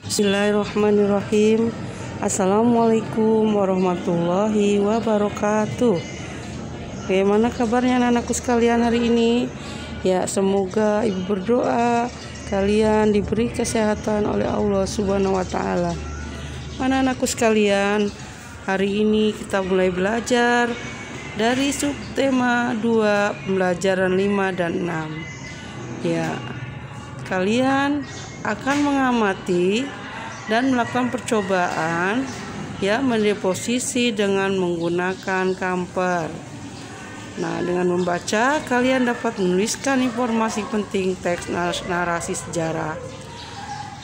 Bismillahirrahmanirrahim. Assalamualaikum warahmatullahi wabarakatuh. Bagaimana kabarnya anak-anakku sekalian hari ini? Ya, semoga ibu berdoa kalian diberi kesehatan oleh Allah Subhanahu wa taala. Anak-anakku sekalian, hari ini kita mulai belajar dari subtema 2 pembelajaran 5 dan 6. Ya, kalian akan mengamati dan melakukan percobaan mendeposisi dengan menggunakan kamper. Nah, dengan membaca kalian dapat menuliskan informasi penting teks narasi sejarah.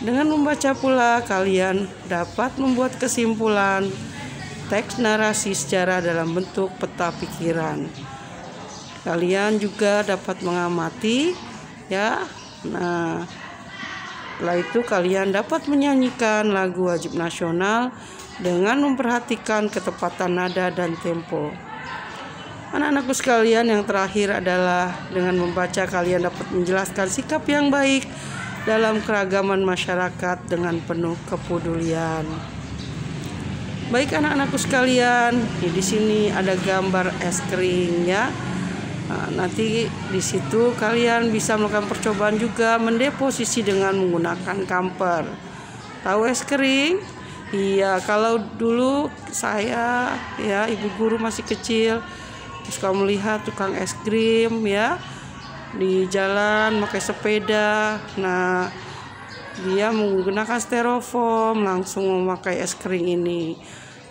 Dengan membaca pula kalian dapat membuat kesimpulan teks narasi sejarah dalam bentuk peta pikiran. Kalian juga dapat mengamati setelah itu kalian dapat menyanyikan lagu wajib nasional dengan memperhatikan ketepatan nada dan tempo. Anak-anakku sekalian, yang terakhir adalah dengan membaca kalian dapat menjelaskan sikap yang baik dalam keragaman masyarakat dengan penuh kepedulian. Baik anak-anakku sekalian, di sini ada gambar es krim ya. Nah, nanti di situ kalian bisa melakukan percobaan juga mendeposisi dengan menggunakan kamper. Tahu es krim? Iya, kalau dulu saya ibu guru masih kecil, suka melihat tukang es krim di jalan pakai sepeda. Nah, dia menggunakan styrofoam langsung memakai es krim ini.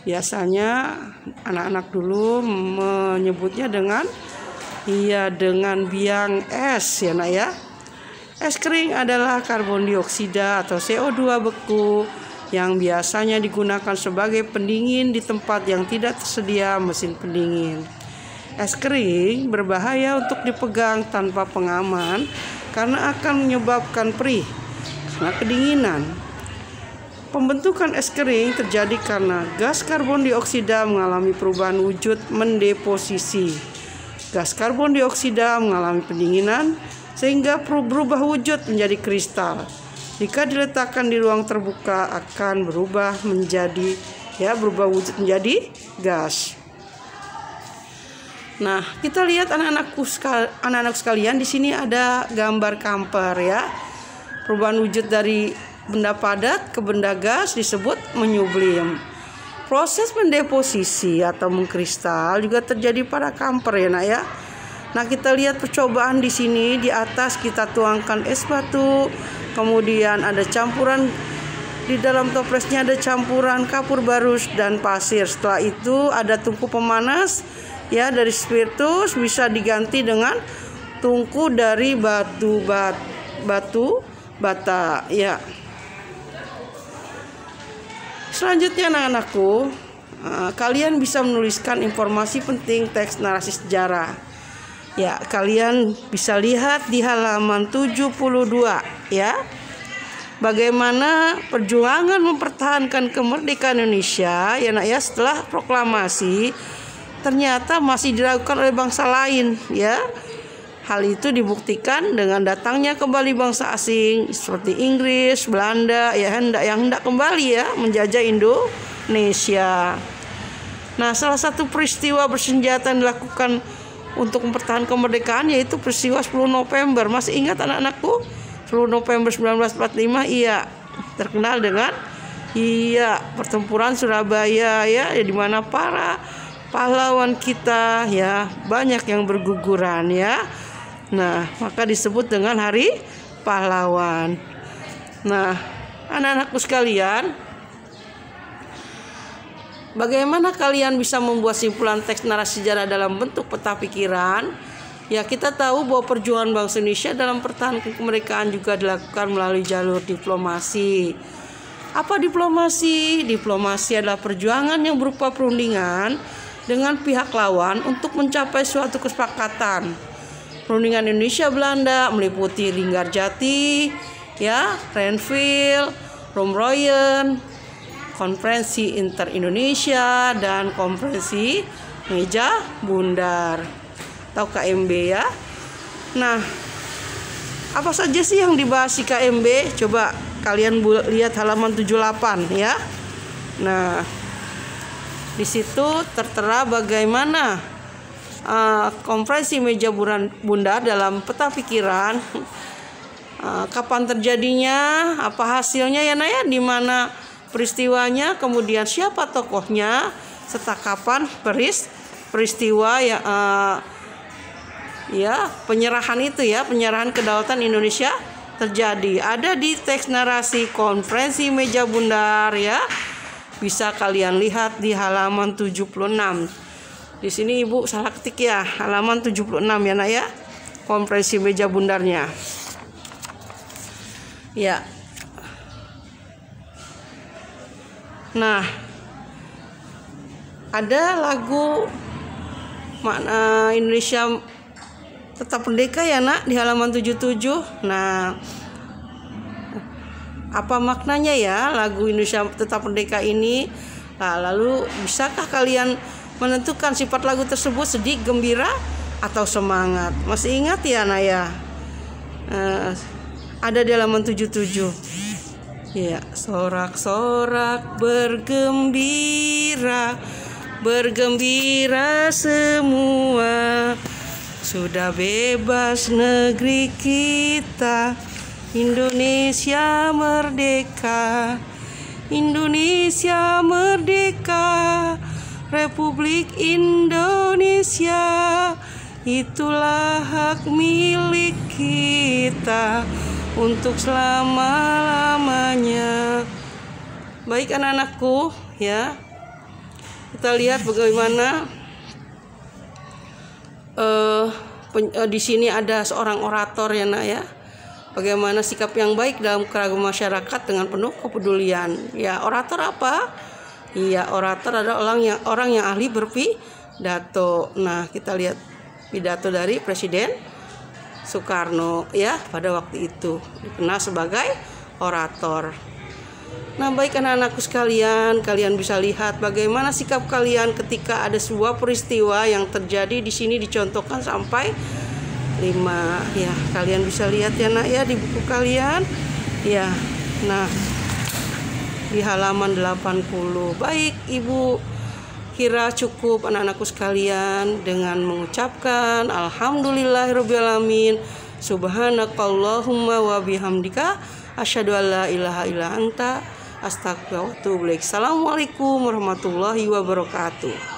Biasanya anak-anak dulu menyebutnya dengan biang es ya nak ya. Es krim adalah karbon dioksida atau CO2 beku yang biasanya digunakan sebagai pendingin di tempat yang tidak tersedia mesin pendingin. Es krim berbahaya untuk dipegang tanpa pengaman karena akan menyebabkan perih karena kedinginan. Pembentukan es krim terjadi karena gas karbon dioksida mengalami perubahan wujud mendeposisi. Gas karbon dioksida mengalami pendinginan sehingga berubah wujud menjadi kristal. Jika diletakkan di ruang terbuka akan berubah wujud menjadi gas. Nah, kita lihat anak-anak sekalian, di sini ada gambar kamper ya. Perubahan wujud dari benda padat ke benda gas disebut menyublim. Proses mendeposisi atau mengkristal juga terjadi pada kamper ya nak ya. Nah, kita lihat percobaan di sini. Di atas kita tuangkan es batu, kemudian ada campuran di dalam toplesnya, ada campuran kapur barus dan pasir. Setelah itu ada tungku pemanas dari spiritus, bisa diganti dengan tungku dari batu bata ya. Selanjutnya anak-anakku, kalian bisa menuliskan informasi penting teks narasi sejarah. Ya, kalian bisa lihat di halaman 72 ya. Bagaimana perjuangan mempertahankan kemerdekaan Indonesia ya nak ya setelah proklamasi ternyata masih dilakukan oleh bangsa lain ya. Hal itu dibuktikan dengan datangnya kembali bangsa asing seperti Inggris, Belanda yang hendak kembali menjajah Indonesia. Nah, salah satu peristiwa bersenjata yang dilakukan untuk mempertahankan kemerdekaan yaitu peristiwa 10 November. Masih ingat anak-anakku? 10 November 1945 terkenal dengan pertempuran Surabaya di mana para pahlawan kita banyak yang berguguran ya. Nah, maka disebut dengan Hari Pahlawan. Nah, anak-anakku sekalian, bagaimana kalian bisa membuat simpulan teks narasi sejarah dalam bentuk peta pikiran? Ya, kita tahu bahwa perjuangan bangsa Indonesia dalam pertahanan kemerdekaan juga dilakukan melalui jalur diplomasi. Apa diplomasi? Diplomasi adalah perjuangan yang berupa perundingan dengan pihak lawan untuk mencapai suatu kesepakatan. Perundingan Indonesia Belanda meliputi Linggarjati, Renville, Romroyen, Konferensi Inter-Indonesia dan Konferensi Meja Bundar atau KMB Nah, apa saja sih yang dibahas di KMB? Coba kalian lihat halaman 78 ya. Nah, di situ tertera bagaimana konferensi meja bundar dalam peta pikiran, kapan terjadinya, apa hasilnya ya Nak ya, di mana peristiwanya, kemudian siapa tokohnya, serta kapan peristiwa penyerahan itu ya, penyerahan kedaulatan Indonesia terjadi. Ada di teks narasi konferensi meja bundar ya. Bisa kalian lihat di halaman 76. Di sini Ibu salah ketik ya, halaman 76 ya Nak ya. Konferensi meja bundarnya. Ya. Nah, ada lagu makna Indonesia Tetap Merdeka ya Nak di halaman 77. Nah, apa maknanya ya lagu Indonesia Tetap Merdeka ini? Nah, lalu bisakah kalian menentukan sifat lagu tersebut, sedih, gembira, atau semangat? Masih ingat ya Nak ya? Ada di halaman 77. Ya, sorak-sorak bergembira, bergembira semua, sudah bebas negeri kita, Indonesia merdeka, Indonesia merdeka, Republik Indonesia, itulah hak milik kita untuk selama-lamanya. Baik anak-anakku ya, kita lihat bagaimana di sini ada seorang orator ya Nak ya. Bagaimana sikap yang baik dalam keragaman masyarakat dengan penuh kepedulian. Ya, orator apa? Iya, orator adalah orang yang ahli berpidato. Nah, kita lihat pidato dari Presiden Soekarno ya pada waktu itu, dikenal sebagai orator. Nah, baik anak-anakku sekalian, kalian bisa lihat bagaimana sikap kalian ketika ada sebuah peristiwa yang terjadi. Di sini dicontohkan sampai 5 ya. Kalian bisa lihat ya Nak ya di buku kalian. Ya. Nah, di halaman 80. Baik, Ibu kira cukup anak-anakku sekalian dengan mengucapkan alhamdulillahirabbil alamin, subhanakallahumma wa bihamdika, asyhadu alla ilaha illa anta, astagfiruka wa atubu ilaik. Assalamualaikum warahmatullahi wabarakatuh.